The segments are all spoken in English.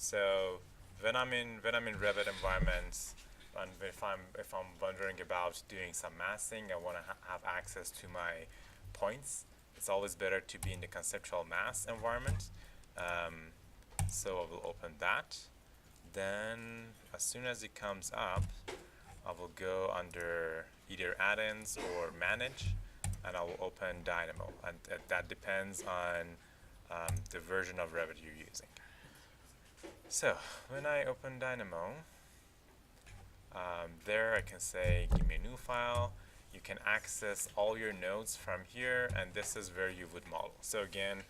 So when I'm in Revit environments, and if I'm wondering about doing some massing, I want to have access to my points. It's always better to be in the conceptual mass environment. So I will open that. Then as soon as it comes up, I will go under either add-ins or manage, and I will open Dynamo, and that depends on the version of Revit you're using. So when I open Dynamo, there I can say give me a new file. You can access all your nodes from here, and this is where you would model. So again,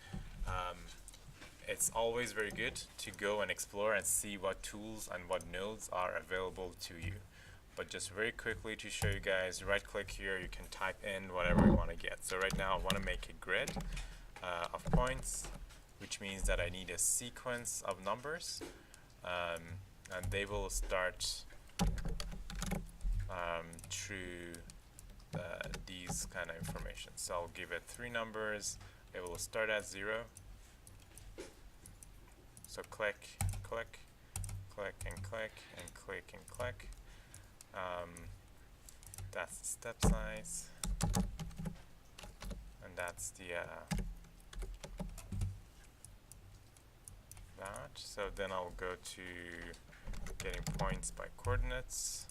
it's always very good to go and explore and see what tools and what nodes are available to you. But just very quickly to show you guys, right click here, you can type in whatever you want to get. So right now I want to make a grid of points, which means that I need a sequence of numbers, and they will start through these kind of information. So I'll give it 3 numbers. It will start at 0. So click, click, click, and click, and click, and click. That's the step size, and that's the that. So then I'll go to getting points by coordinates.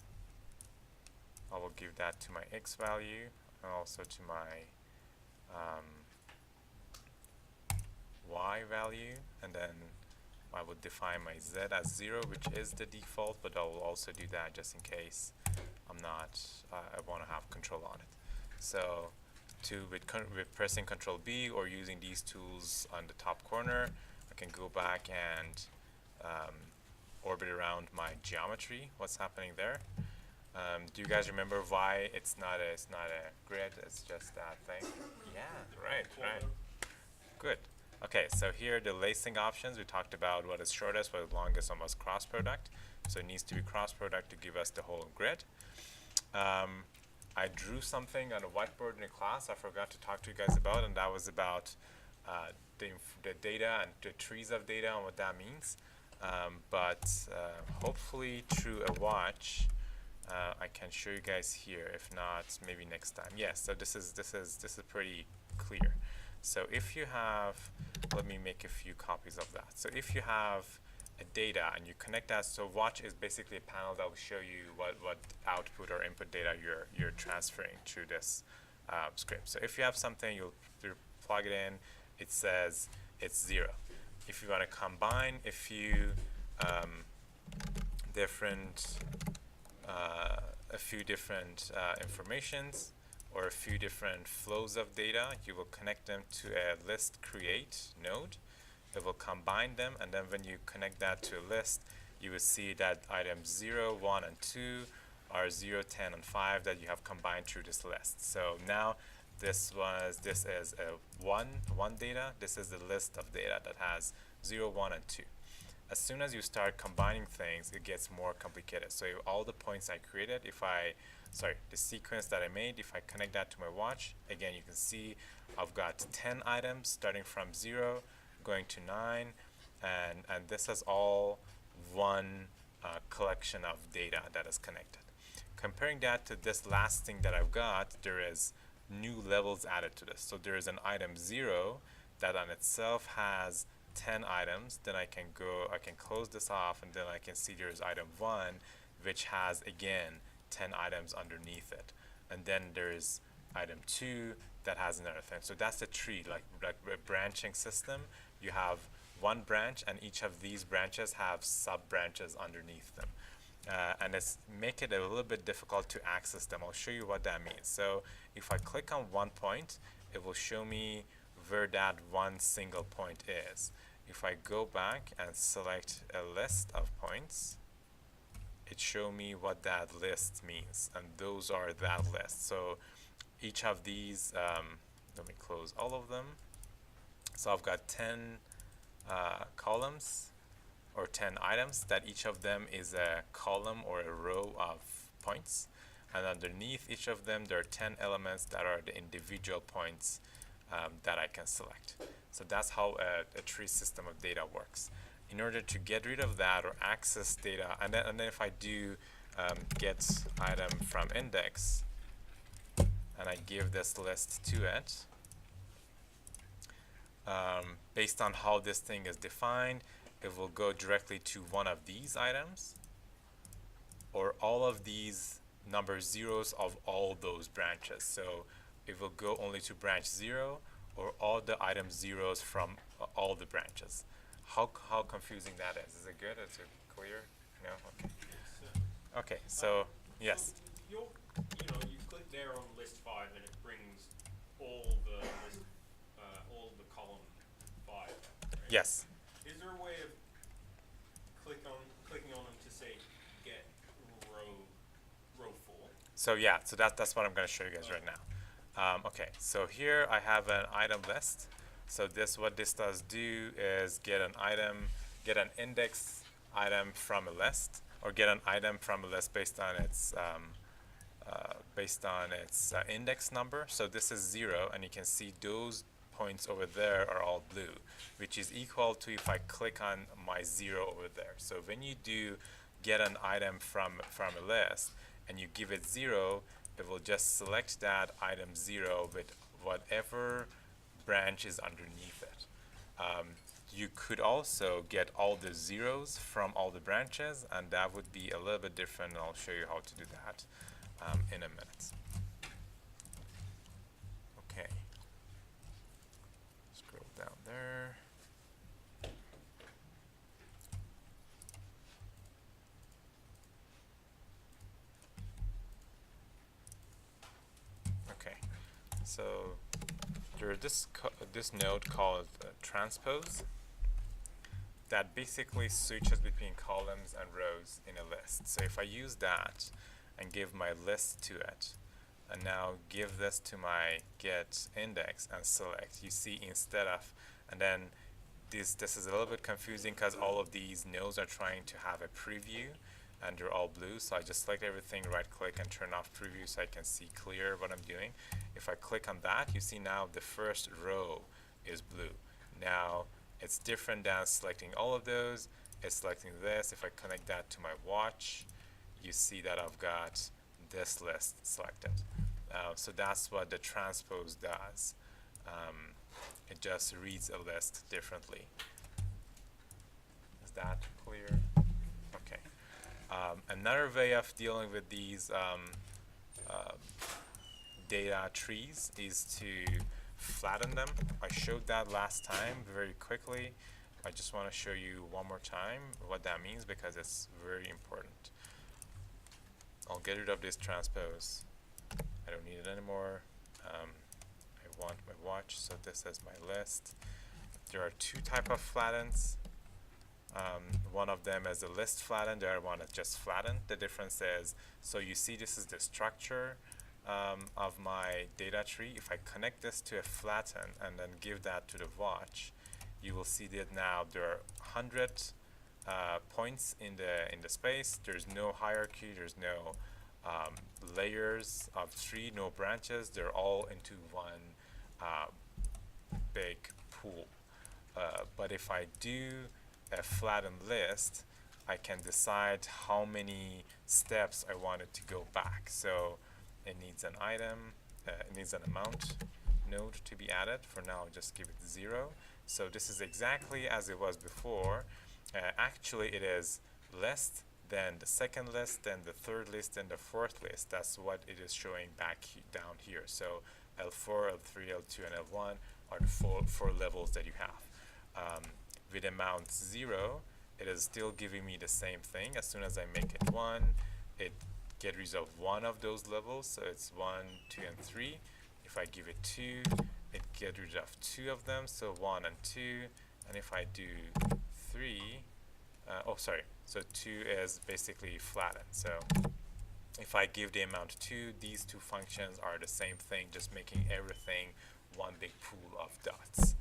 I will give that to my x value and also to my y value, and then I would define my z as 0, which is the default, but I will also do that just in case I'm not, I want to have control on it. So with pressing Control B or using these tools on the top corner, I can go back and orbit around my geometry, what's happening there. Do you guys remember why it's not a grid, it's just that thing? Yeah, right. Good. Okay, so here the lacing options, we talked about what is shortest, what is longest, and what's cross product. So it needs to be cross product to give us the whole grid. I drew something on a whiteboard in a class I forgot to talk to you guys about, and that was about the data and the trees of data and what that means. But hopefully through a watch, I can show you guys here. If not, maybe next time. Yes. So this is pretty clear. So if you have, let me make a few copies of that. So if you have a data and you connect that, so watch is basically a panel that will show you what output or input data you're transferring through this script. So if you have something, you'll plug it in. It says it's 0. If you want to combine a few different informations or a few different flows of data, you will connect them to a list create node. It will combine them, and then when you connect that to a list, you will see that items 0, 1, and 2 are 0, 10, and 5 that you have combined through this list. So now this is a 1 data. This is the list of data that has 0, 1, and 2. As soon as you start combining things, it gets more complicated. So all the points I created, the sequence that I made, if I connect that to my watch, again, you can see I've got 10 items starting from 0, going to 9, and this is all one collection of data that is connected. Comparing that to this last thing that I've got, there is new levels added to this. So there is an item 0 that on itself has 10 items. Then I can close this off, and then I can see there's item 1, which has again 10 items underneath it. And then there's item 2 that has another thing. So that's a tree, like a branching system. You have one branch, and each of these branches have sub-branches underneath them. And it's make it a little bit difficult to access them. I'll show you what that means. So if I click on one point, it will show me where that one single point is. If I go back and select a list of points, it show me what that list means, and those are that list. So each of these, let me close all of them. So I've got 10 columns or 10 items that each of them is a column or a row of points, and underneath each of them there are 10 elements that are the individual points that I can select. So that's how a tree system of data works. in order to get rid of that or access data, and then if I do get item from index, and I give this list to it, based on how this thing is defined, it will go directly to one of these items, or all of these number zeros of all those branches. So it will go only to branch 0, or all the item zeros from all the branches. How confusing that is. Is it good? Is it clear? No? Okay. Okay, so yes. So you click there on list 5 and it brings all the list, all the column 5. Right? Yes. Is there a way of clicking on them to say get row 4? So yeah, so that's what I'm going to show you guys right now. Okay, so here I have an item list. So what this does do is get an index item from a list, or get an item from a list based on its index number. So this is 0, and you can see those points over there are all blue, which is equal to if I click on my 0 over there. So when you do get an item from a list and you give it 0, it will just select that item 0 with whatever branch is underneath it. You could also get all the zeros from all the branches, and that would be a little bit different. I'll show you how to do that in a minute. Okay. Scroll down there. Okay. So there's this node called transpose that basically switches between columns and rows in a list. So if I use that and give my list to it, and now give this to my get index and select, you see instead of, and then this is a little bit confusing because all of these nodes are trying to have a preview and they're all blue. So I just select everything, right click and turn off preview so I can see clear what I'm doing. If I click on that, you see now the first row is blue. Now it's different than selecting all of those. It's selecting this. If I connect that to my watch, you see that I've got this list selected. So that's what the transpose does. It just reads a list differently. Is that clear? Okay. Another way of dealing with these data trees is to flatten them. I showed that last time very quickly. I just want to show you one more time what that means because it's very important. I'll get rid of this transpose. I don't need it anymore. I want my watch, so this is my list. There are two types of flattens. One of them is a list flatten, the other one is just flatten. The difference is, so you see this is the structure of my data tree. If I connect this to a flatten and then give that to the watch, you will see that now there are 100 points in the space. There's no hierarchy, there's no layers of tree, no branches. They're all into one big pool. But if I do a flattened list, I can decide how many steps I want it to go back. So it needs an item, it needs an amount node to be added. For now, I'll just give it 0. So this is exactly as it was before. Actually, it is list, then the second list, then the third list, then the fourth list. That's what it is showing back down here. So L4, L3, L2, and L1 are the four levels that you have. With amount 0, it is still giving me the same thing. As soon as I make it 1, it gets rid of one of those levels. So it's 1, 2, and 3. If I give it 2, it gets rid of 2 of them. So 1 and 2. And if I do 3, so 2 is basically flattened. So if I give the amount 2, these two functions are the same thing, just making everything one big pool of dots.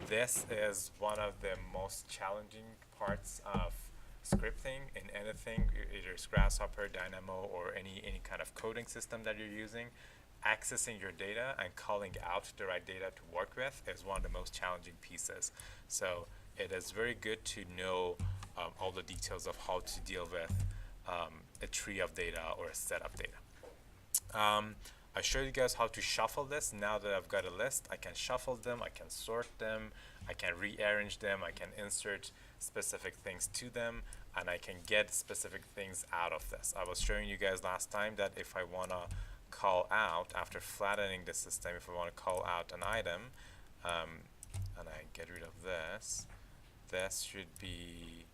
This is one of the most challenging parts of scripting in anything, either it's Grasshopper, Dynamo, or any kind of coding system that you're using. Accessing your data and calling out the right data to work with is one of the most challenging pieces. So it is very good to know all the details of how to deal with a tree of data or a set of data. I showed you guys how to shuffle this. Now that I've got a list, I can shuffle them, I can sort them, I can rearrange them, I can insert specific things to them, and I can get specific things out of this. I was showing you guys last time that if I want to call out, after flattening the system, if I want to call out an item, and I get rid of this, this should be,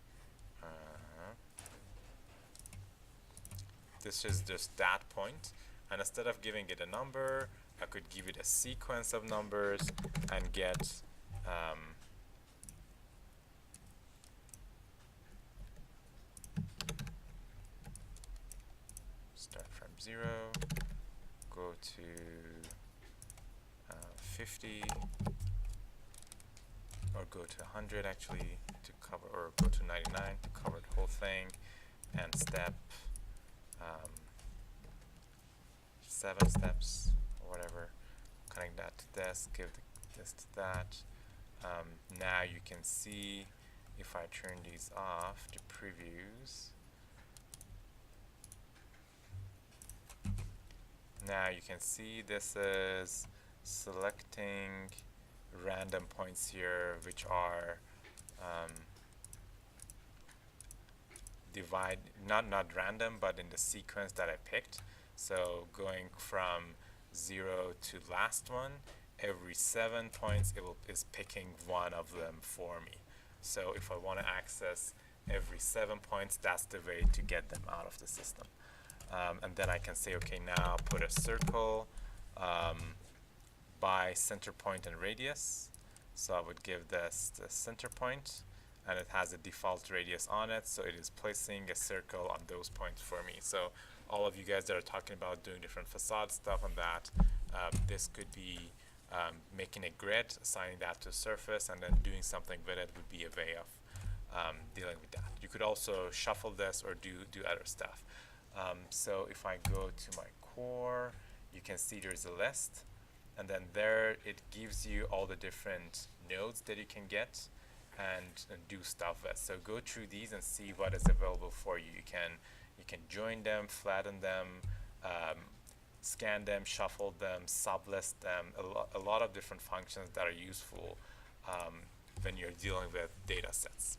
this is just that point. And instead of giving it a number, I could give it a sequence of numbers and get start from 0, go to 50, or go to 100 actually to cover, or go to 99 to cover the whole thing, and step 7 steps or whatever. Connect that to this, give this to that. Now you can see if I turn these off, the previews. Now you can see this is selecting random points here, which are not random, but in the sequence that I picked. So going from 0 to last one, every 7 points is picking one of them for me. So if I want to access every 7 points, that's the way to get them out of the system. And then I can say, okay, now put a circle by center point and radius. So I would give this the center point, and it has a default radius on it, so it is placing a circle on those points for me. So all of you guys that are talking about doing different facade stuff on that, this could be making a grid, assigning that to a surface, and then doing something with it would be a way of dealing with that. You could also shuffle this or do other stuff. So if I go to my core, you can see there's a list, and then there it gives you all the different nodes that you can get and do stuff with. So go through these and see what is available for you. You can join them, flatten them, scan them, shuffle them, sublist them, a lot of different functions that are useful when you're dealing with data sets.